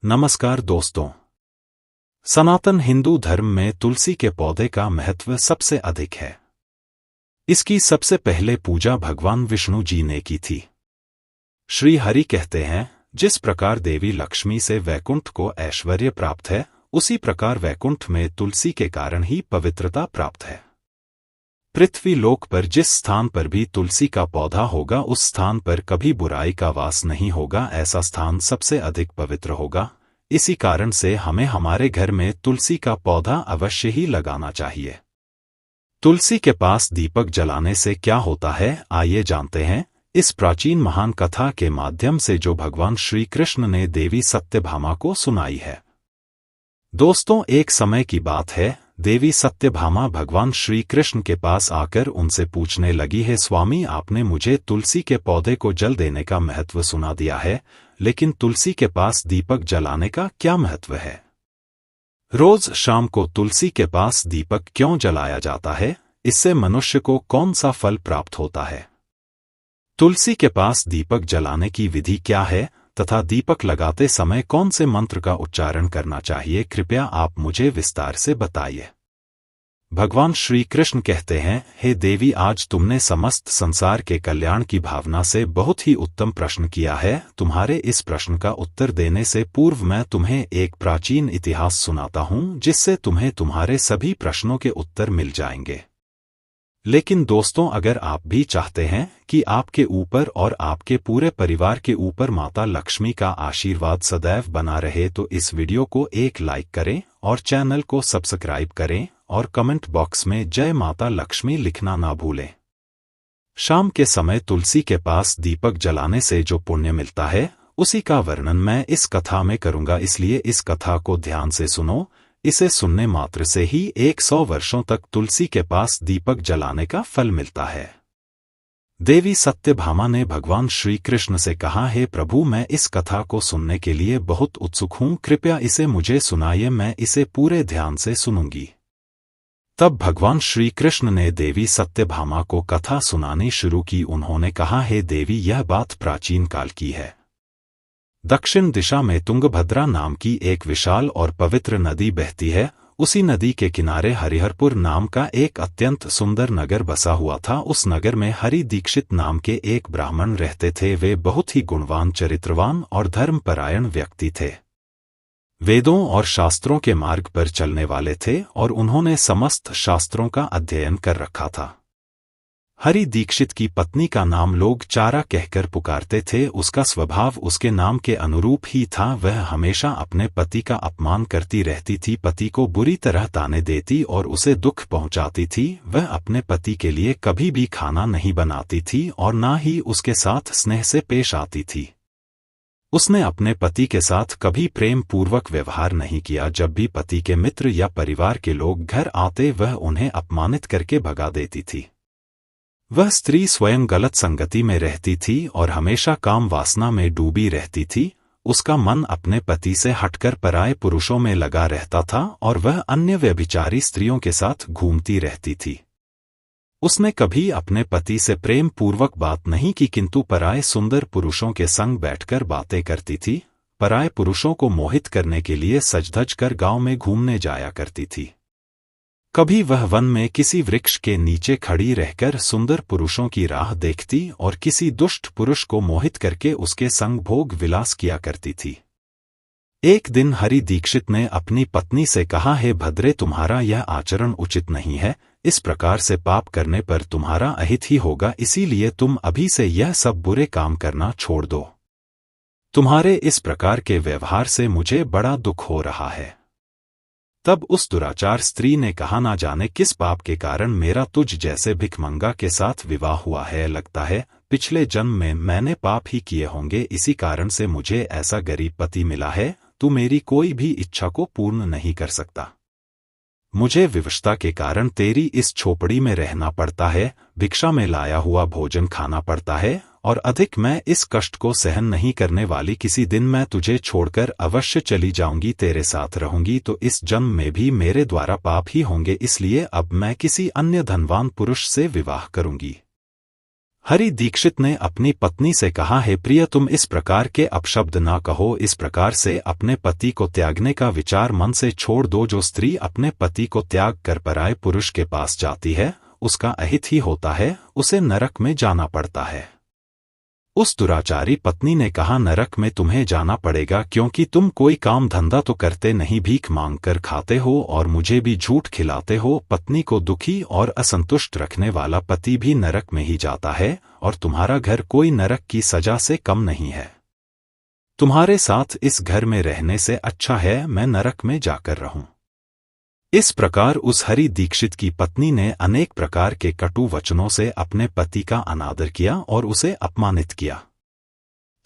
नमस्कार दोस्तों। सनातन हिंदू धर्म में तुलसी के पौधे का महत्व सबसे अधिक है। इसकी सबसे पहले पूजा भगवान विष्णु जी ने की थी। श्री हरि कहते हैं, जिस प्रकार देवी लक्ष्मी से वैकुंठ को ऐश्वर्य प्राप्त है, उसी प्रकार वैकुंठ में तुलसी के कारण ही पवित्रता प्राप्त है। पृथ्वी लोक पर जिस स्थान पर भी तुलसी का पौधा होगा, उस स्थान पर कभी बुराई का वास नहीं होगा। ऐसा स्थान सबसे अधिक पवित्र होगा। इसी कारण से हमें हमारे घर में तुलसी का पौधा अवश्य ही लगाना चाहिए। तुलसी के पास दीपक जलाने से क्या होता है, आइए जानते हैं इस प्राचीन महान कथा के माध्यम से जो भगवान श्री कृष्ण ने देवी सत्यभामा को सुनाई है। दोस्तों, एक समय की बात है, देवी सत्यभामा भगवान श्री कृष्ण के पास आकर उनसे पूछने लगी है, स्वामी, आपने मुझे तुलसी के पौधे को जल देने का महत्व सुना दिया है, लेकिन तुलसी के पास दीपक जलाने का क्या महत्व है? रोज शाम को तुलसी के पास दीपक क्यों जलाया जाता है? इससे मनुष्य को कौन सा फल प्राप्त होता है? तुलसी के पास दीपक जलाने की विधि क्या है तथा दीपक लगाते समय कौन से मंत्र का उच्चारण करना चाहिए? कृपया आप मुझे विस्तार से बताइए। भगवान श्री कृष्ण कहते हैं, हे देवी, आज तुमने समस्त संसार के कल्याण की भावना से बहुत ही उत्तम प्रश्न किया है। तुम्हारे इस प्रश्न का उत्तर देने से पूर्व मैं तुम्हें एक प्राचीन इतिहास सुनाता हूं, जिससे तुम्हें तुम्हारे सभी प्रश्नों के उत्तर मिल जाएंगे। लेकिन दोस्तों, अगर आप भी चाहते हैं कि आपके ऊपर और आपके पूरे परिवार के ऊपर माता लक्ष्मी का आशीर्वाद सदैव बना रहे, तो इस वीडियो को एक लाइक करें और चैनल को सब्सक्राइब करें और कमेंट बॉक्स में जय माता लक्ष्मी लिखना ना भूलें। शाम के समय तुलसी के पास दीपक जलाने से जो पुण्य मिलता है, उसी का वर्णन मैं इस कथा में करूंगा, इसलिए इस कथा को ध्यान से सुनो। इसे सुनने मात्र से ही 100 वर्षों तक तुलसी के पास दीपक जलाने का फल मिलता है। देवी सत्यभामा ने भगवान श्री कृष्ण से कहा, हे प्रभु, मैं इस कथा को सुनने के लिए बहुत उत्सुक हूं, कृपया इसे मुझे सुनाइए, मैं इसे पूरे ध्यान से सुनूंगी। तब भगवान श्री कृष्ण ने देवी सत्यभामा को कथा सुनानी शुरू की। उन्होंने कहा, हे देवी, यह बात प्राचीन काल की है। दक्षिण दिशा में तुंगभद्रा नाम की एक विशाल और पवित्र नदी बहती है। उसी नदी के किनारे हरिहरपुर नाम का एक अत्यंत सुंदर नगर बसा हुआ था। उस नगर में हरि दीक्षित नाम के एक ब्राह्मण रहते थे। वे बहुत ही गुणवान, चरित्रवान और धर्मपरायण व्यक्ति थे। वेदों और शास्त्रों के मार्ग पर चलने वाले थे और उन्होंने समस्त शास्त्रों का अध्ययन कर रखा था। हरि दीक्षित की पत्नी का नाम लोग चारा कहकर पुकारते थे। उसका स्वभाव उसके नाम के अनुरूप ही था। वह हमेशा अपने पति का अपमान करती रहती थी, पति को बुरी तरह ताने देती और उसे दुख पहुंचाती थी। वह अपने पति के लिए कभी भी खाना नहीं बनाती थी और ना ही उसके साथ स्नेह से पेश आती थी। उसने अपने पति के साथ कभी प्रेम पूर्वक व्यवहार नहीं किया। जब भी पति के मित्र या परिवार के लोग घर आते, वह उन्हें अपमानित करके भगा देती थी। वह स्त्री स्वयं गलत संगति में रहती थी और हमेशा काम वासना में डूबी रहती थी। उसका मन अपने पति से हटकर पराये पुरुषों में लगा रहता था और वह अन्य व्यभिचारी स्त्रियों के साथ घूमती रहती थी। उसने कभी अपने पति से प्रेम पूर्वक बात नहीं की, किंतु पराये सुंदर पुरुषों के संग बैठकर बातें करती थी। पराये पुरुषों को मोहित करने के लिए सज-धज कर गांव में घूमने जाया करती थी। कभी वह वन में किसी वृक्ष के नीचे खड़ी रहकर सुंदर पुरुषों की राह देखती और किसी दुष्ट पुरुष को मोहित करके उसके संग भोग विलास किया करती थी। एक दिन हरि दीक्षित ने अपनी पत्नी से कहा, हे भद्रे, तुम्हारा यह आचरण उचित नहीं है। इस प्रकार से पाप करने पर तुम्हारा अहित ही होगा, इसीलिए तुम अभी से यह सब बुरे काम करना छोड़ दो। तुम्हारे इस प्रकार के व्यवहार से मुझे बड़ा दुख हो रहा है। तब उस दुराचार स्त्री ने कहा, ना जाने किस पाप के कारण मेरा तुझ जैसे भिखमंगा के साथ विवाह हुआ है। लगता है पिछले जन्म में मैंने पाप ही किए होंगे, इसी कारण से मुझे ऐसा गरीब पति मिला है। तू मेरी कोई भी इच्छा को पूर्ण नहीं कर सकता। मुझे विवशता के कारण तेरी इस झोपड़ी में रहना पड़ता है, भिक्षा में लाया हुआ भोजन खाना पड़ता है और अधिक मैं इस कष्ट को सहन नहीं करने वाली। किसी दिन मैं तुझे छोड़कर अवश्य चली जाऊंगी, तेरे साथ रहूंगी तो इस जन्म में भी मेरे द्वारा पाप ही होंगे, इसलिए अब मैं किसी अन्य धनवान पुरुष से विवाह करूंगी। हरि दीक्षित ने अपनी पत्नी से कहा, हे प्रिय, तुम इस प्रकार के अपशब्द ना कहो। इस प्रकार से अपने पति को त्यागने का विचार मन से छोड़ दो। जो स्त्री अपने पति को त्याग कर पराये पुरुष के पास जाती है, उसका अहित ही होता है, उसे नरक में जाना पड़ता है। उस दुराचारी पत्नी ने कहा, नरक में तुम्हें जाना पड़ेगा, क्योंकि तुम कोई काम धंधा तो करते नहीं, भीख मांग कर खाते हो और मुझे भी झूठ खिलाते हो। पत्नी को दुखी और असंतुष्ट रखने वाला पति भी नरक में ही जाता है, और तुम्हारा घर कोई नरक की सजा से कम नहीं है। तुम्हारे साथ इस घर में रहने से अच्छा है मैं नरक में जाकर रहूं। इस प्रकार उस हरि दीक्षित की पत्नी ने अनेक प्रकार के कटु वचनों से अपने पति का अनादर किया और उसे अपमानित किया।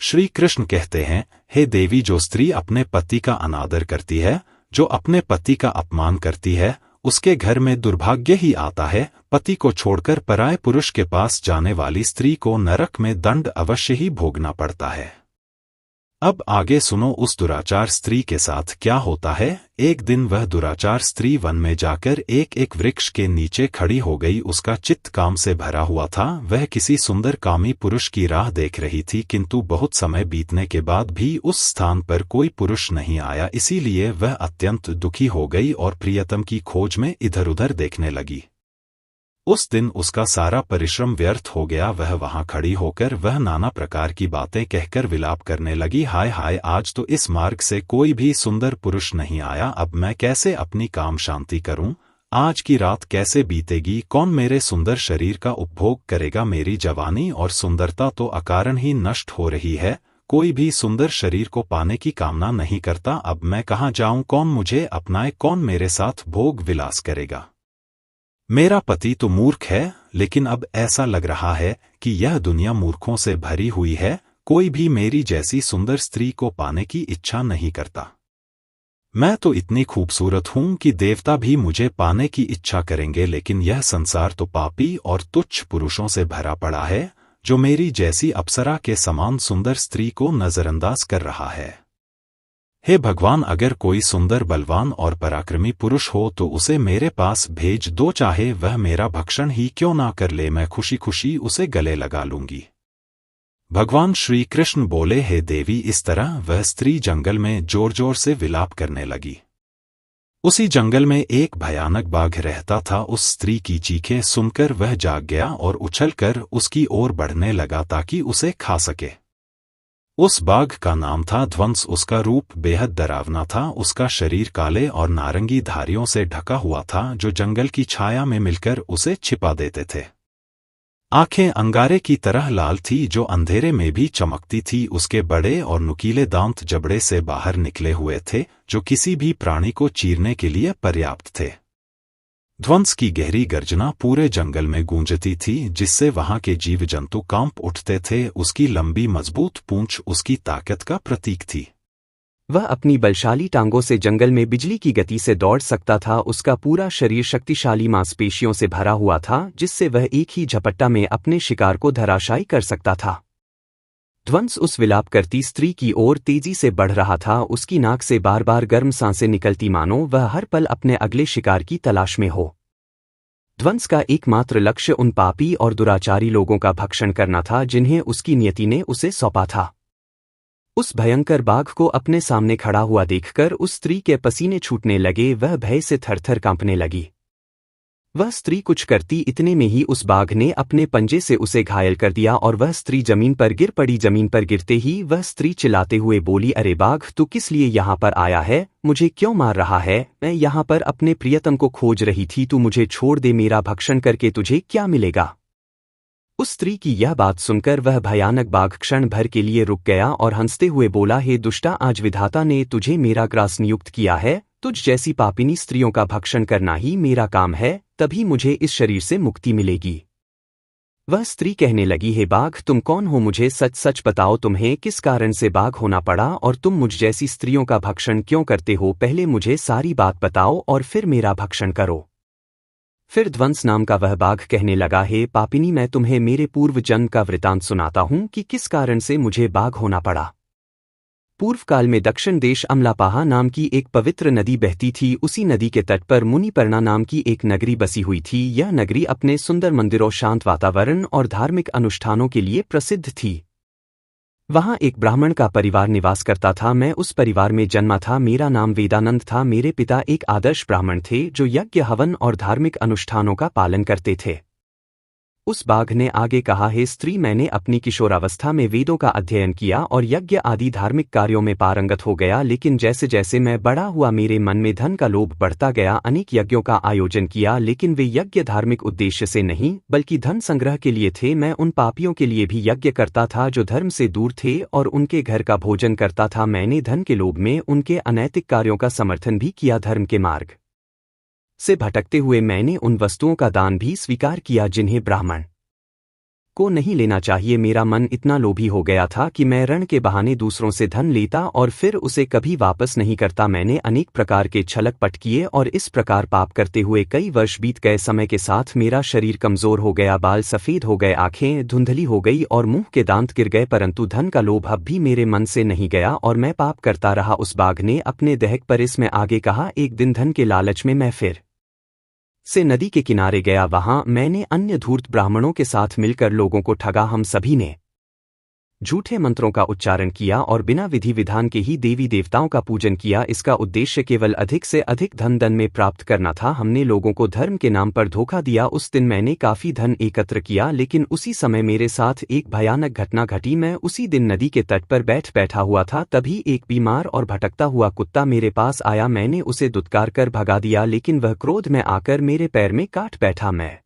श्री कृष्ण कहते हैं, हे देवी, जो स्त्री अपने पति का अनादर करती है, जो अपने पति का अपमान करती है, उसके घर में दुर्भाग्य ही आता है। पति को छोड़कर पराये पुरुष के पास जाने वाली स्त्री को नरक में दंड अवश्य ही भोगना पड़ता है। अब आगे सुनो उस दुराचार स्त्री के साथ क्या होता है। एक दिन वह दुराचार स्त्री वन में जाकर एक वृक्ष के नीचे खड़ी हो गई। उसका चित्त काम से भरा हुआ था। वह किसी सुंदर कामी पुरुष की राह देख रही थी, किंतु बहुत समय बीतने के बाद भी उस स्थान पर कोई पुरुष नहीं आया। इसीलिए वह अत्यंत दुखी हो गई और प्रियतम की खोज में इधर उधर देखने लगी। उस दिन उसका सारा परिश्रम व्यर्थ हो गया। वह वहां खड़ी होकर वह नाना प्रकार की बातें कहकर विलाप करने लगी, हाय हाय, आज तो इस मार्ग से कोई भी सुंदर पुरुष नहीं आया। अब मैं कैसे अपनी काम शांति करूं? आज की रात कैसे बीतेगी? कौन मेरे सुंदर शरीर का उपभोग करेगा? मेरी जवानी और सुंदरता तो अकारण ही नष्ट हो रही है। कोई भी सुंदर शरीर को पाने की कामना नहीं करता। अब मैं कहाँ जाऊं? कौन मुझे अपनाए? कौन मेरे साथ भोग विलास करेगा? मेरा पति तो मूर्ख है, लेकिन अब ऐसा लग रहा है कि यह दुनिया मूर्खों से भरी हुई है। कोई भी मेरी जैसी सुंदर स्त्री को पाने की इच्छा नहीं करता। मैं तो इतनी खूबसूरत हूं कि देवता भी मुझे पाने की इच्छा करेंगे, लेकिन यह संसार तो पापी और तुच्छ पुरुषों से भरा पड़ा है, जो मेरी जैसी अप्सरा के समान सुंदर स्त्री को नजरअंदाज कर रहा है। हे भगवान, अगर कोई सुंदर, बलवान और पराक्रमी पुरुष हो तो उसे मेरे पास भेज दो, चाहे वह मेरा भक्षण ही क्यों ना कर ले, मैं खुशी खुशी उसे गले लगा लूंगी। भगवान श्री कृष्ण बोले, हे देवी। इस तरह वह स्त्री जंगल में जोर जोर से विलाप करने लगी। उसी जंगल में एक भयानक बाघ रहता था। उस स्त्री की चीखें सुनकर वह जाग गया और उछलकर उसकी ओर बढ़ने लगा ताकि उसे खा सके। उस बाघ का नाम था ध्वंस। उसका रूप बेहद डरावना था। उसका शरीर काले और नारंगी धारियों से ढका हुआ था, जो जंगल की छाया में मिलकर उसे छिपा देते थे। आंखें अंगारे की तरह लाल थी, जो अंधेरे में भी चमकती थी। उसके बड़े और नुकीले दांत जबड़े से बाहर निकले हुए थे, जो किसी भी प्राणी को चीरने के लिए पर्याप्त थे। ध्वंस की गहरी गर्जना पूरे जंगल में गूंजती थी, जिससे वहां के जीव जंतु कांप उठते थे। उसकी लंबी मजबूत पूंछ उसकी ताकत का प्रतीक थी। वह अपनी बलशाली टांगों से जंगल में बिजली की गति से दौड़ सकता था। उसका पूरा शरीर शक्तिशाली मांसपेशियों से भरा हुआ था, जिससे वह एक ही झपट्टा में अपने शिकार को धराशायी कर सकता था। ध्वंस उस विलाप करती स्त्री की ओर तेजी से बढ़ रहा था। उसकी नाक से बार बार गर्म सांसें निकलती, मानो वह हर पल अपने अगले शिकार की तलाश में हो। ध्वंस का एकमात्र लक्ष्य उन पापी और दुराचारी लोगों का भक्षण करना था, जिन्हें उसकी नियति ने उसे सौंपा था। उस भयंकर बाघ को अपने सामने खड़ा हुआ देखकर उस स्त्री के पसीने छूटने लगे। वह भय से थरथर कांपने लगी। वह स्त्री कुछ करती इतने में ही उस बाघ ने अपने पंजे से उसे घायल कर दिया और वह स्त्री जमीन पर गिर पड़ी। जमीन पर गिरते ही वह स्त्री चिल्लाते हुए बोली, अरे बाघ, तू किस लिए यहाँ पर आया है? मुझे क्यों मार रहा है? मैं यहाँ पर अपने प्रियतम को खोज रही थी। तू मुझे छोड़ दे, मेरा भक्षण करके तुझे क्या मिलेगा? उस स्त्री की यह बात सुनकर वह भयानक बाघ क्षण भर के लिए रुक गया और हंसते हुए बोला, हे दुष्टा, आज विधाता ने तुझे मेरा ग्रास नियुक्त किया है। तुझ जैसी पापिनी स्त्रियों का भक्षण करना ही मेरा काम है, तभी मुझे इस शरीर से मुक्ति मिलेगी। वह स्त्री कहने लगी, हे बाघ, तुम कौन हो? मुझे सच सच बताओ, तुम्हें किस कारण से बाघ होना पड़ा और तुम मुझ जैसी स्त्रियों का भक्षण क्यों करते हो? पहले मुझे सारी बात बताओ और फिर मेरा भक्षण करो। फिर ध्वंस नाम का वह बाघ कहने लगा, हे पापिनी, मैं तुम्हें मेरे पूर्व जन्म का वृतांत सुनाता हूं कि किस कारण से मुझे बाघ होना पड़ा। पूर्व काल में दक्षिण देश अमलापाहा नाम की एक पवित्र नदी बहती थी। उसी नदी के तट पर मुनिपर्णा नाम की एक नगरी बसी हुई थी। यह नगरी अपने सुंदर मंदिरों, शांत वातावरण और धार्मिक अनुष्ठानों के लिए प्रसिद्ध थी। वहां एक ब्राह्मण का परिवार निवास करता था। मैं उस परिवार में जन्मा था। मेरा नाम वेदानंद था। मेरे पिता एक आदर्श ब्राह्मण थे जो यज्ञ, हवन और धार्मिक अनुष्ठानों का पालन करते थे। उस बाघ ने आगे कहा, हे स्त्री, मैंने अपनी किशोरावस्था में वेदों का अध्ययन किया और यज्ञ आदि धार्मिक कार्यों में पारंगत हो गया, लेकिन जैसे जैसे मैं बड़ा हुआ मेरे मन में धन का लोभ बढ़ता गया। अनेक यज्ञों का आयोजन किया, लेकिन वे यज्ञ धार्मिक उद्देश्य से नहीं बल्कि धन संग्रह के लिए थे। मैं उन पापियों के लिए भी यज्ञ करता था जो धर्म से दूर थे और उनके घर का भोजन करता था। मैंने धन के लोभ में उनके अनैतिक कार्यों का समर्थन भी किया। धर्म के मार्ग से भटकते हुए मैंने उन वस्तुओं का दान भी स्वीकार किया जिन्हें ब्राह्मण को नहीं लेना चाहिए। मेरा मन इतना लोभी हो गया था कि मैं ऋण के बहाने दूसरों से धन लेता और फिर उसे कभी वापस नहीं करता। मैंने अनेक प्रकार के छलकपट किए और इस प्रकार पाप करते हुए कई वर्ष बीत गए। समय के साथ मेरा शरीर कमजोर हो गया, बाल सफेद हो गए, आंखें धुंधली हो गई और मुंह के दांत गिर गए, परंतु धन का लोभ अब भी मेरे मन से नहीं गया और मैं पाप करता रहा। उस बाघ ने अपने दहक पर इसमें आगे कहा, एक दिन धन के लालच में मैं फिर से नदी के किनारे गया। वहां मैंने अन्य धूर्त ब्राह्मणों के साथ मिलकर लोगों को ठगा। हम सभी ने झूठे मंत्रों का उच्चारण किया और बिना विधि विधान के ही देवी देवताओं का पूजन किया। इसका उद्देश्य केवल अधिक से अधिक धन में प्राप्त करना था। हमने लोगों को धर्म के नाम पर धोखा दिया। उस दिन मैंने काफी धन एकत्र किया, लेकिन उसी समय मेरे साथ एक भयानक घटना घटी। मैं उसी दिन नदी के तट पर बैठा हुआ था, तभी एक बीमार और भटकता हुआ कुत्ता मेरे पास आया। मैंने उसे दुत्कार कर भगा दिया, लेकिन वह क्रोध में आकर मेरे पैर में काट बैठा। मैं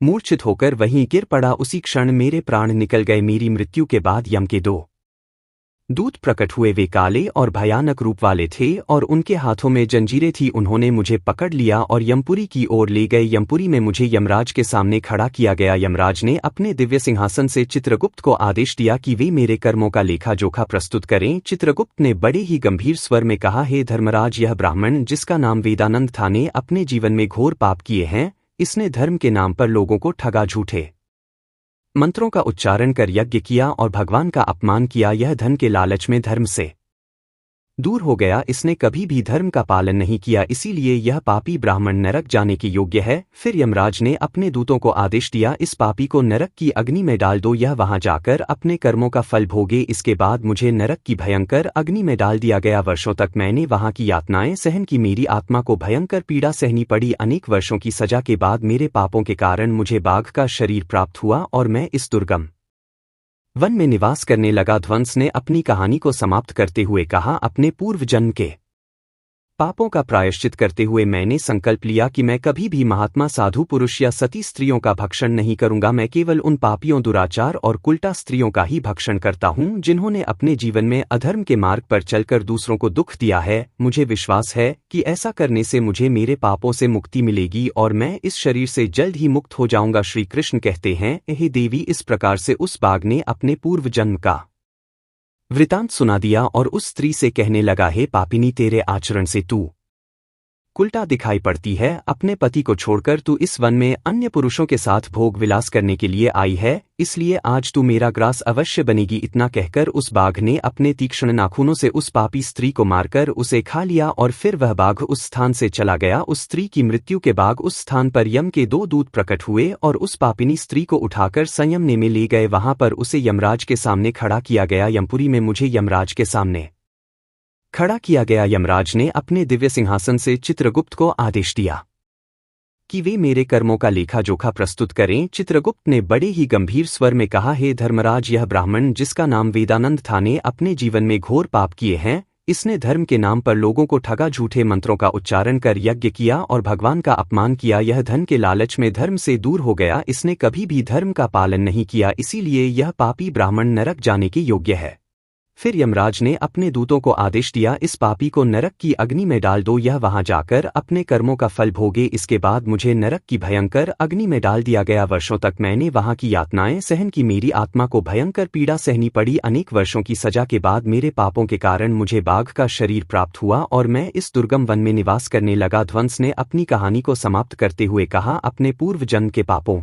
मूर्छित होकर वहीं गिर पड़ा। उसी क्षण मेरे प्राण निकल गए। मेरी मृत्यु के बाद यम के 2 दूत प्रकट हुए। वे काले और भयानक रूप वाले थे और उनके हाथों में जंजीरें थी। उन्होंने मुझे पकड़ लिया और यमपुरी की ओर ले गए। यमपुरी में मुझे यमराज के सामने खड़ा किया गया। यमराज ने अपने दिव्य सिंहासन से चित्रगुप्त को आदेश दिया कि वे मेरे कर्मों का लेखा जोखा प्रस्तुत करें। चित्रगुप्त ने बड़े ही गंभीर स्वर में कहा, हे धर्मराज, यह ब्राह्मण जिसका नाम वेदानंद था ने अपने जीवन में घोर पाप किए हैं। इसने धर्म के नाम पर लोगों को ठगा, झूठे मंत्रों का उच्चारण कर यज्ञ किया और भगवान का अपमान किया। यह धन के लालच में धर्म से दूर हो गया। इसने कभी भी धर्म का पालन नहीं किया, इसीलिए यह पापी ब्राह्मण नरक जाने के योग्य है। फिर यमराज ने अपने दूतों को आदेश दिया, इस पापी को नरक की अग्नि में डाल दो, यह वहां जाकर अपने कर्मों का फल भोगे। इसके बाद मुझे नरक की भयंकर अग्नि में डाल दिया गया। वर्षों तक मैंने वहां की यातनाएं सहन की। मेरी आत्मा को भयंकर पीड़ा सहनी पड़ी। अनेक वर्षों की सजा के बाद मेरे पापों के कारण मुझे बाघ का शरीर प्राप्त हुआ और मैं इस दुर्गम वन में निवास करने लगा। ध्वंस ने अपनी कहानी को समाप्त करते हुए कहा, अपने पूर्व जन्म के पापों का प्रायश्चित करते हुए मैंने संकल्प लिया कि मैं कभी भी महात्मा, साधु पुरुष या सती स्त्रियों का भक्षण नहीं करूंगा। मैं केवल उन पापियों, दुराचार और कुल्टा स्त्रियों का ही भक्षण करता हूं जिन्होंने अपने जीवन में अधर्म के मार्ग पर चलकर दूसरों को दुख दिया है। मुझे विश्वास है कि ऐसा करने से मुझे मेरे पापों से मुक्ति मिलेगी और मैं इस शरीर से जल्द ही मुक्त हो जाऊंगा। श्री कृष्ण कहते हैं, हे देवी, इस प्रकार से उस बाघ ने अपने पूर्व जन्म का वृतांत सुना दिया और उस स्त्री से कहने लगा, हे पापिनी, तेरे आचरण से तू कुल्टा दिखाई पड़ती है। अपने पति को छोड़कर तू इस वन में अन्य पुरुषों के साथ भोग विलास करने के लिए आई है, इसलिए आज तू मेरा ग्रास अवश्य बनेगी। इतना कहकर उस बाघ ने अपने तीक्ष्ण नाखूनों से उस पापी स्त्री को मारकर उसे खा लिया और फिर वह बाघ उस स्थान से चला गया। उस स्त्री की मृत्यु के बाद उस स्थान पर यम के 2 दूत प्रकट हुए और उस पापिनी स्त्री को उठाकर संयमने में ले गए। वहां पर उसे यमराज के सामने खड़ा किया गया। यमपुरी में मुझे यमराज के सामने खड़ा किया गया। यमराज ने अपने दिव्य सिंहासन से चित्रगुप्त को आदेश दिया कि वे मेरे कर्मों का लेखा जोखा प्रस्तुत करें। चित्रगुप्त ने बड़े ही गंभीर स्वर में कहा, हे धर्मराज, यह ब्राह्मण जिसका नाम वेदानंद था ने अपने जीवन में घोर पाप किए हैं। इसने धर्म के नाम पर लोगों को ठगा, झूठे मंत्रों का उच्चारण कर यज्ञ किया और भगवान का अपमान किया। यह धन के लालच में धर्म से दूर हो गया। इसने कभी भी धर्म का पालन नहीं किया, इसीलिए यह पापी ब्राह्मण नरक जाने के योग्य है। फिर यमराज ने अपने दूतों को आदेश दिया, इस पापी को नरक की अग्नि में डाल दो, यह वहां जाकर अपने कर्मों का फल भोगे। इसके बाद मुझे नरक की भयंकर अग्नि में डाल दिया गया। वर्षों तक मैंने वहां की यातनाएं सहन की। मेरी आत्मा को भयंकर पीड़ा सहनी पड़ी। अनेक वर्षों की सजा के बाद मेरे पापों के कारण मुझे बाघ का शरीर प्राप्त हुआ और मैं इस दुर्गम वन में निवास करने लगा। ध्वंस ने अपनी कहानी को समाप्त करते हुए कहा, अपने पूर्व जन्म के पापों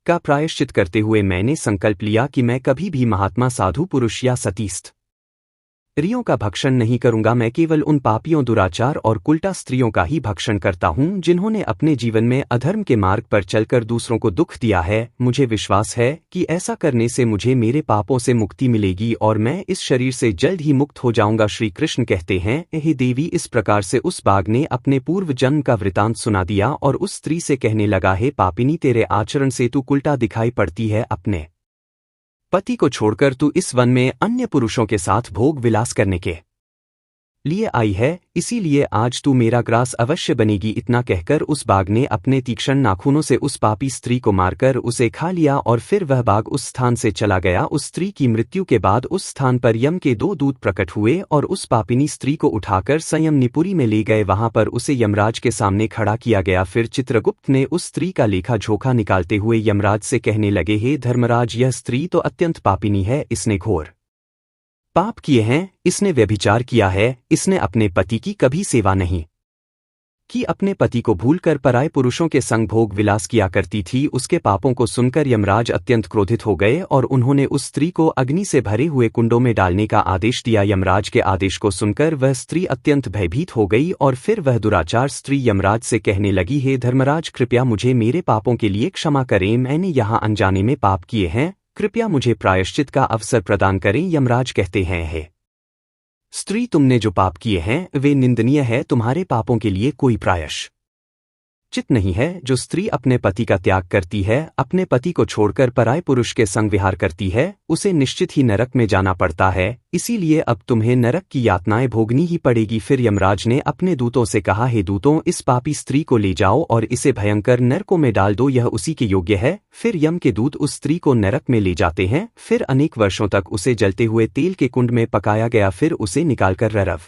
का प्रायश्चित करते हुए मैंने संकल्प लिया कि मैं कभी भी महात्मा, साधु पुरुष या सती स्त्रियों का भक्षण नहीं करूंगा, मैं केवल उन पापियों, दुराचार और कुलटा स्त्रियों का ही भक्षण करता हूं जिन्होंने अपने जीवन में अधर्म के मार्ग पर चलकर दूसरों को दुख दिया है। मुझे विश्वास है कि ऐसा करने से मुझे मेरे पापों से मुक्ति मिलेगी और मैं इस शरीर से जल्द ही मुक्त हो जाऊंगा। श्री कृष्ण कहते हैं, हे देवी, इस प्रकार से उस बाघ ने अपने पूर्व जन्म का वृतांत सुना दिया और उस स्त्री से कहने लगा, हे पापिनी, तेरे आचरण से तू कुलटा दिखाई पड़ती है। अपने पति को छोड़कर तू इस वन में अन्य पुरुषों के साथ भोग विलास करने के लिए आई है, इसीलिए आज तू मेरा ग्रास अवश्य बनेगी। इतना कहकर उस बाघ ने अपने तीक्ष्ण नाखूनों से उस पापी स्त्री को मारकर उसे खा लिया और फिर वह बाघ उस स्थान से चला गया। उस स्त्री की मृत्यु के बाद उस स्थान पर यम के 2 दूत प्रकट हुए और उस पापिनी स्त्री को उठाकर संयमनीपुरी में ले गए। वहां पर उसे यमराज के सामने खड़ा किया गया। फिर चित्रगुप्त ने उस स्त्री का लेखा जोखा निकालते हुए यमराज से कहने लगे, हे धर्मराज, यह स्त्री तो अत्यंत पापिनी है, इसने घोर पाप किए हैं, इसने व्यभिचार किया है, इसने अपने पति की कभी सेवा नहीं की, अपने पति को भूलकर पराये पुरुषों के संग भोग विलास किया करती थी। उसके पापों को सुनकर यमराज अत्यंत क्रोधित हो गए और उन्होंने उस स्त्री को अग्नि से भरे हुए कुंडों में डालने का आदेश दिया। यमराज के आदेश को सुनकर वह स्त्री अत्यंत भयभीत हो गई और फिर वह दुराचार स्त्री यमराज से कहने लगी, हे धर्मराज, कृपया मुझे मेरे पापों के लिए क्षमा करें, मैंने यहाँ अनजाने में पाप किए हैं, कृपया मुझे प्रायश्चित का अवसर प्रदान करें। यमराज कहते हैं, हे स्त्री, तुमने जो पाप किए हैं वे निंदनीय है, तुम्हारे पापों के लिए कोई प्रायश्चित नहीं है। जो स्त्री अपने पति का त्याग करती है, अपने पति को छोड़कर पराये पुरुष के संग विहार करती है, उसे निश्चित ही नरक में जाना पड़ता है, इसीलिए अब तुम्हें नरक की यातनाएं भोगनी ही पड़ेगी। फिर यमराज ने अपने दूतों से कहा, हे दूतों, इस पापी स्त्री को ले जाओ और इसे भयंकर नरकों में डाल दो, यह उसी के योग्य है। फिर यम के दूत उस स्त्री को नरक में ले जाते हैं। फिर अनेक वर्षों तक उसे जलते हुए तेल के कुंड में पकाया गया, फिर उसे निकालकर ररव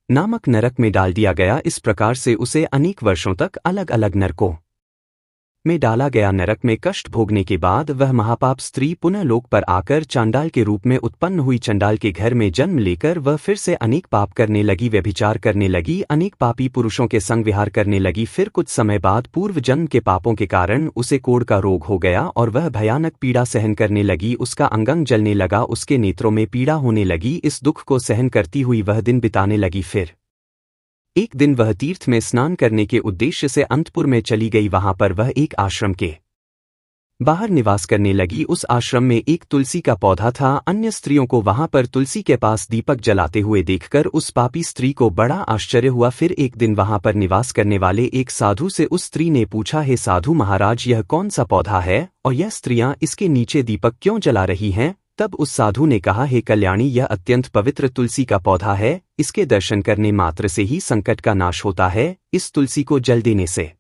नामक नरक में डाल दिया गया। इस प्रकार से उसे अनेक वर्षों तक अलग अलग नरकों में डाला गया। नरक में कष्ट भोगने के बाद वह महापाप स्त्री पुनः लोक पर आकर चांडाल के रूप में उत्पन्न हुई। चंडाल के घर में जन्म लेकर वह फिर से अनेक पाप करने लगी, व्यभिचार करने लगी, अनेक पापी पुरुषों के संग विहार करने लगी। फिर कुछ समय बाद पूर्व जन्म के पापों के कारण उसे कोढ़ का रोग हो गया और वह भयानक पीड़ा सहन करने लगी। उसका अंग जलने लगा, उसके नेत्रों में पीड़ा होने लगी। इस दुख को सहन करती हुई वह दिन बिताने लगी। फिर एक दिन वह तीर्थ में स्नान करने के उद्देश्य से अंतपुर में चली गई। वहां पर वह एक आश्रम के बाहर निवास करने लगी। उस आश्रम में एक तुलसी का पौधा था। अन्य स्त्रियों को वहां पर तुलसी के पास दीपक जलाते हुए देखकर उस पापी स्त्री को बड़ा आश्चर्य हुआ। फिर एक दिन वहां पर निवास करने वाले एक साधु से उस स्त्री ने पूछा, हे साधु महाराज, यह कौन सा पौधा है और यह स्त्रियां इसके नीचे दीपक क्यों जला रही हैं? तब उस साधु ने कहा, हे कल्याणी, यह अत्यंत पवित्र तुलसी का पौधा है, इसके दर्शन करने मात्र से ही संकट का नाश होता है। इस तुलसी को जल देने से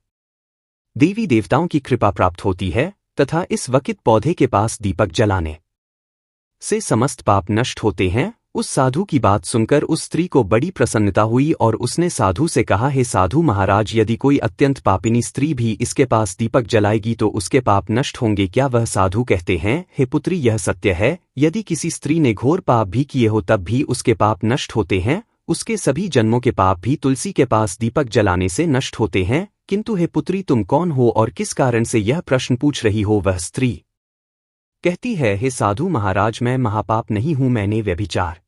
देवी देवताओं की कृपा प्राप्त होती है तथा इस वकित पौधे के पास दीपक जलाने से समस्त पाप नष्ट होते हैं। उस साधु की बात सुनकर उस स्त्री को बड़ी प्रसन्नता हुई और उसने साधु से कहा, हे साधु महाराज, यदि कोई अत्यंत पापिनी स्त्री भी इसके पास दीपक जलाएगी तो उसके पाप नष्ट होंगे क्या? वह साधु कहते हैं, हे पुत्री, यह सत्य है, यदि किसी स्त्री ने घोर पाप भी किए हो तब भी उसके पाप नष्ट होते हैं। उसके सभी जन्मों के पाप भी तुलसी के पास दीपक जलाने से नष्ट होते हैं। किंतु हे पुत्री, तुम कौन हो और किस कारण से यह प्रश्न पूछ रही हो? वह स्त्री कहती है, हे साधु महाराज, मैं महापाप नहीं हूं, मैंने व्यभिचार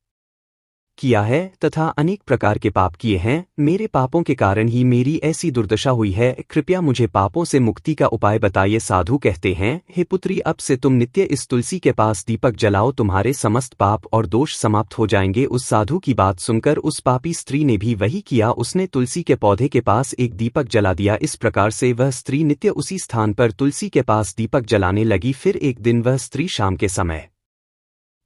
किया है तथा अनेक प्रकार के पाप किए हैं। मेरे पापों के कारण ही मेरी ऐसी दुर्दशा हुई है, कृपया मुझे पापों से मुक्ति का उपाय बताइए। साधु कहते हैं, हे पुत्री, अब से तुम नित्य इस तुलसी के पास दीपक जलाओ, तुम्हारे समस्त पाप और दोष समाप्त हो जाएंगे। उस साधु की बात सुनकर उस पापी स्त्री ने भी वही किया, उसने तुलसी के पौधे के पास एक दीपक जला दिया। इस प्रकार से वह स्त्री नित्य उसी स्थान पर तुलसी के पास दीपक जलाने लगी। फिर एक दिन वह स्त्री शाम के समय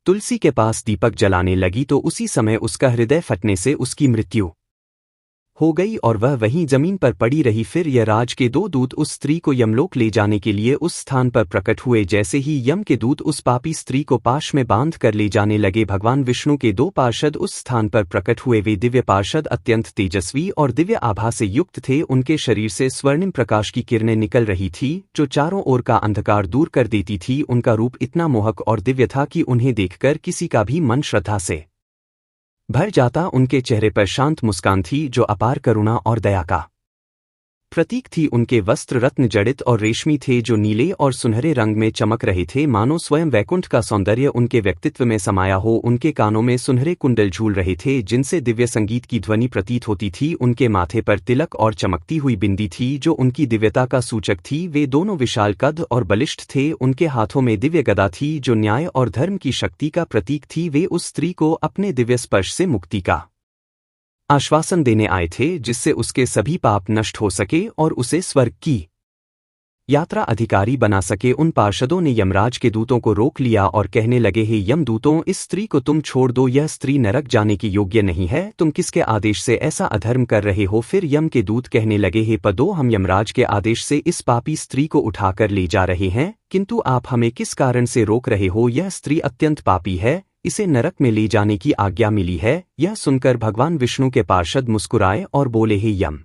तुलसी के पास दीपक जलाने लगी तो उसी समय उसका हृदय फटने से उसकी मृत्यु हो गई और वह वहीं जमीन पर पड़ी रही। फिर यमराज के 2 दूत उस स्त्री को यमलोक ले जाने के लिए उस स्थान पर प्रकट हुए। जैसे ही यम के दूत उस पापी स्त्री को पाश में बांध कर ले जाने लगे, भगवान विष्णु के 2 पार्षद उस स्थान पर प्रकट हुए। वे दिव्य पार्षद अत्यंत तेजस्वी और दिव्य आभा से युक्त थे। उनके शरीर से स्वर्णिम प्रकाश की किरणें निकल रही थी जो चारों ओर का अंधकार दूर कर देती थी। उनका रूप इतना मोहक और दिव्य था कि उन्हें देखकर किसी का भी मन श्रद्धा से भर जाता। उनके चेहरे पर शांत मुस्कान थी जो अपार करुणा और दया का प्रतीक थी। उनके वस्त्र रत्न जड़ित और रेशमी थे जो नीले और सुनहरे रंग में चमक रहे थे, मानो स्वयं वैकुंठ का सौंदर्य उनके व्यक्तित्व में समाया हो। उनके कानों में सुनहरे कुंडल झूल रहे थे जिनसे दिव्य संगीत की ध्वनि प्रतीत होती थी। उनके माथे पर तिलक और चमकती हुई बिंदी थी जो उनकी दिव्यता का सूचक थी। वे दोनों विशाल कद और बलिष्ठ थे। उनके हाथों में दिव्य गदा थी जो न्याय और धर्म की शक्ति का प्रतीक थी। वे उस स्त्री को अपने दिव्य स्पर्श से मुक्ति का आश्वासन देने आए थे जिससे उसके सभी पाप नष्ट हो सके और उसे स्वर्ग की यात्रा अधिकारी बना सके। उन पार्षदों ने यमराज के दूतों को रोक लिया और कहने लगे, हे यमदूतों, इस स्त्री को तुम छोड़ दो, यह स्त्री नरक जाने की योग्य नहीं है। तुम किसके आदेश से ऐसा अधर्म कर रहे हो? फिर यम के दूत कहने लगे, हे पदो, हम यमराज के आदेश से इस पापी स्त्री को उठाकर ले जा रहे हैं, किंतु आप हमें किस कारण से रोक रहे हो? यह स्त्री अत्यंत पापी है, इसे नरक में ले जाने की आज्ञा मिली है। यह सुनकर भगवान विष्णु के पार्षद मुस्कुराए और बोले, हे यम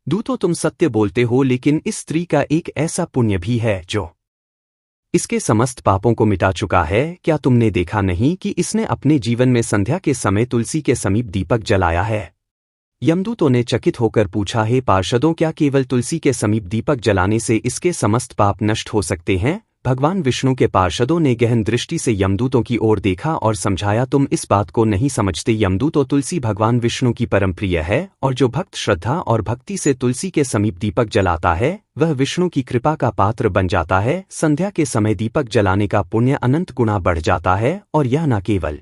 दूतों, तुम सत्य बोलते हो, लेकिन इस स्त्री का एक ऐसा पुण्य भी है जो इसके समस्त पापों को मिटा चुका है। क्या तुमने देखा नहीं कि इसने अपने जीवन में संध्या के समय तुलसी के समीप दीपक जलाया है? यमदूतों ने चकित होकर पूछा, हे पार्षदों, क्या केवल तुलसी के समीप दीपक जलाने से इसके समस्त पाप नष्ट हो सकते हैं? भगवान विष्णु के पार्षदों ने गहन दृष्टि से यमदूतों की ओर देखा और समझाया, तुम इस बात को नहीं समझते। यमदूतों, तुलसी भगवान विष्णु की परम प्रिय है और जो भक्त श्रद्धा और भक्ति से तुलसी के समीप दीपक जलाता है वह विष्णु की कृपा का पात्र बन जाता है। संध्या के समय दीपक जलाने का पुण्य अनंत गुना बढ़ जाता है और यह न केवल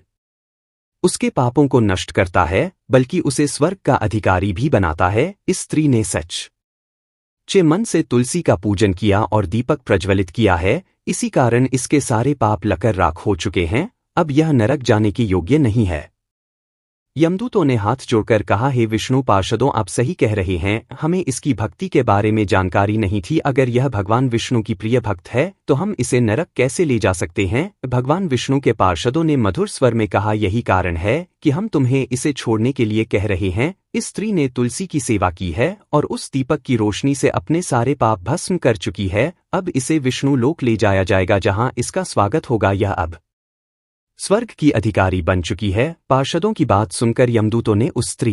उसके पापों को नष्ट करता है बल्कि उसे स्वर्ग का अधिकारी भी बनाता है। इस स्त्री ने सच्चे मन से तुलसी का पूजन किया और दीपक प्रज्वलित किया है, इसी कारण इसके सारे पाप लकर राख हो चुके हैं। अब यह नरक जाने की योग्य नहीं है। यमदूतों ने हाथ जोड़कर कहा, हे विष्णु पार्षदों, आप सही कह रहे हैं, हमें इसकी भक्ति के बारे में जानकारी नहीं थी। अगर यह भगवान विष्णु की प्रिय भक्त है तो हम इसे नरक कैसे ले जा सकते हैं? भगवान विष्णु के पार्षदों ने मधुर स्वर में कहा, यही कारण है कि हम तुम्हें इसे छोड़ने के लिए कह रहे हैं। इस स्त्री ने तुलसी की सेवा की है और उस दीपक की रोशनी से अपने सारे पाप भस्म कर चुकी है। अब इसे विष्णु लोक ले जाया जाएगा जहां इसका स्वागत होगा। यह अब स्वर्ग की अधिकारी बन चुकी है। पार्षदों की बात सुनकर यमदूतों ने उस स्त्री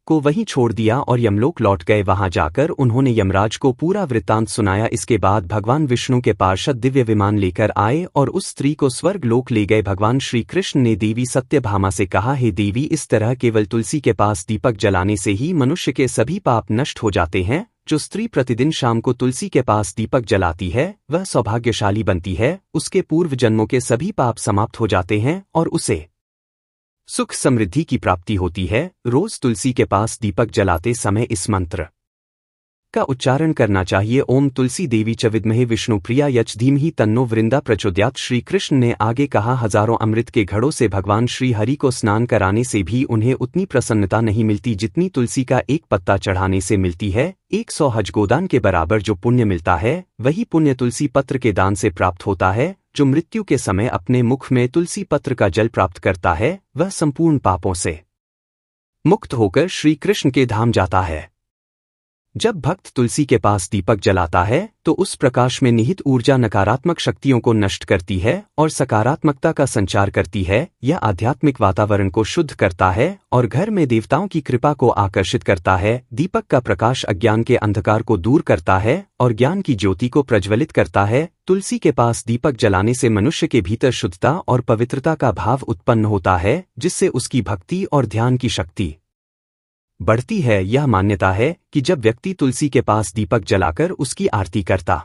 को वहीं छोड़ दिया और यमलोक लौट गए। वहां जाकर उन्होंने यमराज को पूरा वृत्तांत सुनाया। इसके बाद भगवान विष्णु के पार्षद दिव्य विमान लेकर आए और उस स्त्री को स्वर्ग लोक ले गए। भगवान श्री कृष्ण ने देवी सत्यभामा से कहा, हे देवी, इस तरह केवल तुलसी के पास दीपक जलाने से ही मनुष्य के सभी पाप नष्ट हो जाते हैं। जो स्त्री प्रतिदिन शाम को तुलसी के पास दीपक जलाती है वह सौभाग्यशाली बनती है, उसके पूर्व जन्मों के सभी पाप समाप्त हो जाते हैं और उसे सुख समृद्धि की प्राप्ति होती है। रोज तुलसी के पास दीपक जलाते समय इस मंत्र का उच्चारण करना चाहिए, ओम तुलसी देवी च विद्महे विष्णु प्रिया यच धीमहि तन्नो वृंदा प्रचोदयात्। श्री कृष्ण ने आगे कहा, हजारों अमृत के घड़ों से भगवान श्री हरि को स्नान कराने से भी उन्हें उतनी प्रसन्नता नहीं मिलती जितनी तुलसी का एक पत्ता चढ़ाने से मिलती है। 100 हज गोदान के बराबर जो पुण्य मिलता है वही पुण्य तुलसी पत्र के दान से प्राप्त होता है। जो मृत्यु के समय अपने मुख में तुलसी पत्र का जल प्राप्त करता है वह संपूर्ण पापों से मुक्त होकर श्री कृष्ण के धाम जाता है। जब भक्त तुलसी के पास दीपक जलाता है तो उस प्रकाश में निहित ऊर्जा नकारात्मक शक्तियों को नष्ट करती है और सकारात्मकता का संचार करती है। यह आध्यात्मिक वातावरण को शुद्ध करता है और घर में देवताओं की कृपा को आकर्षित करता है। दीपक का प्रकाश अज्ञान के अंधकार को दूर करता है और ज्ञान की ज्योति को प्रज्वलित करता है। तुलसी के पास दीपक जलाने से मनुष्य के भीतर शुद्धता और पवित्रता का भाव उत्पन्न होता है जिससे उसकी भक्ति और ध्यान की शक्ति बढ़ती है। यह मान्यता है कि जब व्यक्ति तुलसी के पास दीपक जलाकर उसकी आरती करता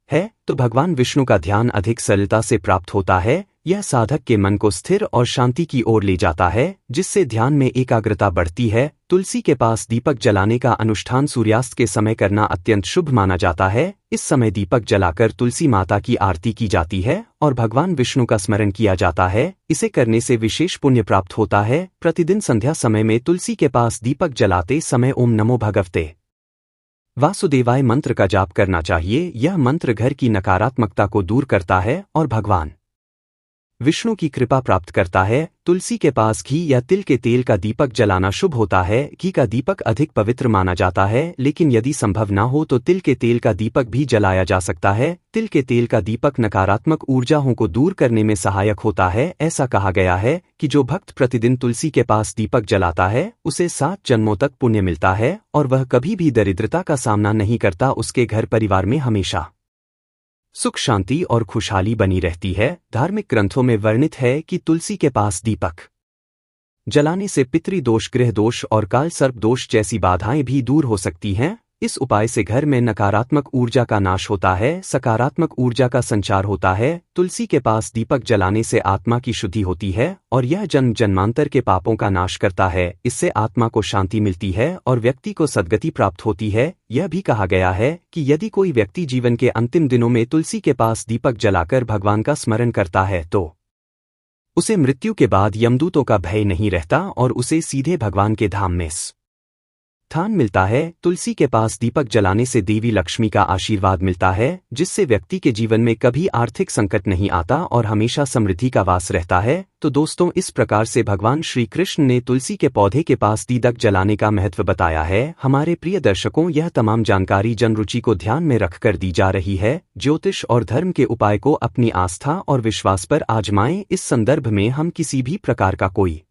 है तो भगवान विष्णु का ध्यान अधिक सरलता से प्राप्त होता है। यह साधक के मन को स्थिर और शांति की ओर ले जाता है जिससे ध्यान में एकाग्रता बढ़ती है। तुलसी के पास दीपक जलाने का अनुष्ठान सूर्यास्त के समय करना अत्यंत शुभ माना जाता है। इस समय दीपक जलाकर तुलसी माता की आरती की जाती है और भगवान विष्णु का स्मरण किया जाता है। इसे करने से विशेष पुण्य प्राप्त होता है। प्रतिदिन संध्या समय में तुलसी के पास दीपक जलाते समय ओम नमो भगवते वासुदेवाय मंत्र का जाप करना चाहिए। यह मंत्र घर की नकारात्मकता को दूर करता है और भगवान विष्णु की कृपा प्राप्त करता है। तुलसी के पास घी या तिल के तेल का दीपक जलाना शुभ होता है। घी का दीपक अधिक पवित्र माना जाता है, लेकिन यदि संभव ना हो तो तिल के तेल का दीपक भी जलाया जा सकता है। तिल के तेल का दीपक नकारात्मक ऊर्जाओं को दूर करने में सहायक होता है। ऐसा कहा गया है कि जो भक्त प्रतिदिन तुलसी के पास दीपक जलाता है उसे 7 जन्मों तक पुण्य मिलता है और वह कभी भी दरिद्रता का सामना नहीं करता। उसके घर परिवार में हमेशा सुख शांति और खुशहाली बनी रहती है। धार्मिक ग्रंथों में वर्णित है कि तुलसी के पास दीपक जलाने से पितृदोष, गृह दोष और काल सर्प दोष जैसी बाधाएं भी दूर हो सकती हैं। इस उपाय से घर में नकारात्मक ऊर्जा का नाश होता है, सकारात्मक ऊर्जा का संचार होता है। तुलसी के पास दीपक जलाने से आत्मा की शुद्धि होती है और यह जन्म जन्मांतर के पापों का नाश करता है। इससे आत्मा को शांति मिलती है और व्यक्ति को सद्गति प्राप्त होती है। यह भी कहा गया है कि यदि कोई व्यक्ति जीवन के अंतिम दिनों में तुलसी के पास दीपक जलाकर भगवान का स्मरण करता है तो उसे मृत्यु के बाद यमदूतों का भय नहीं रहता और उसे सीधे भगवान के धाम में स्थान मिलता है। तुलसी के पास दीपक जलाने से देवी लक्ष्मी का आशीर्वाद मिलता है, जिससे व्यक्ति के जीवन में कभी आर्थिक संकट नहीं आता और हमेशा समृद्धि का वास रहता है। तो दोस्तों, इस प्रकार से भगवान श्री कृष्ण ने तुलसी के पौधे के पास दीपक जलाने का महत्व बताया है। हमारे प्रिय दर्शकों, यह तमाम जानकारी जनरुचि को ध्यान में रखकर दी जा रही है। ज्योतिष और धर्म के उपाय को अपनी आस्था और विश्वास पर आजमाएं। इस संदर्भ में हम किसी भी प्रकार का कोई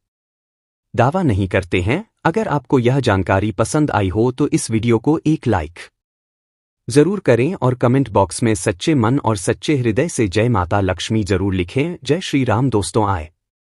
दावा नहीं करते हैं। अगर आपको यह जानकारी पसंद आई हो तो इस वीडियो को एक लाइक जरूर करें और कमेंट बॉक्स में सच्चे मन और सच्चे हृदय से जय माता लक्ष्मी जरूर लिखें। जय श्री राम दोस्तों। आए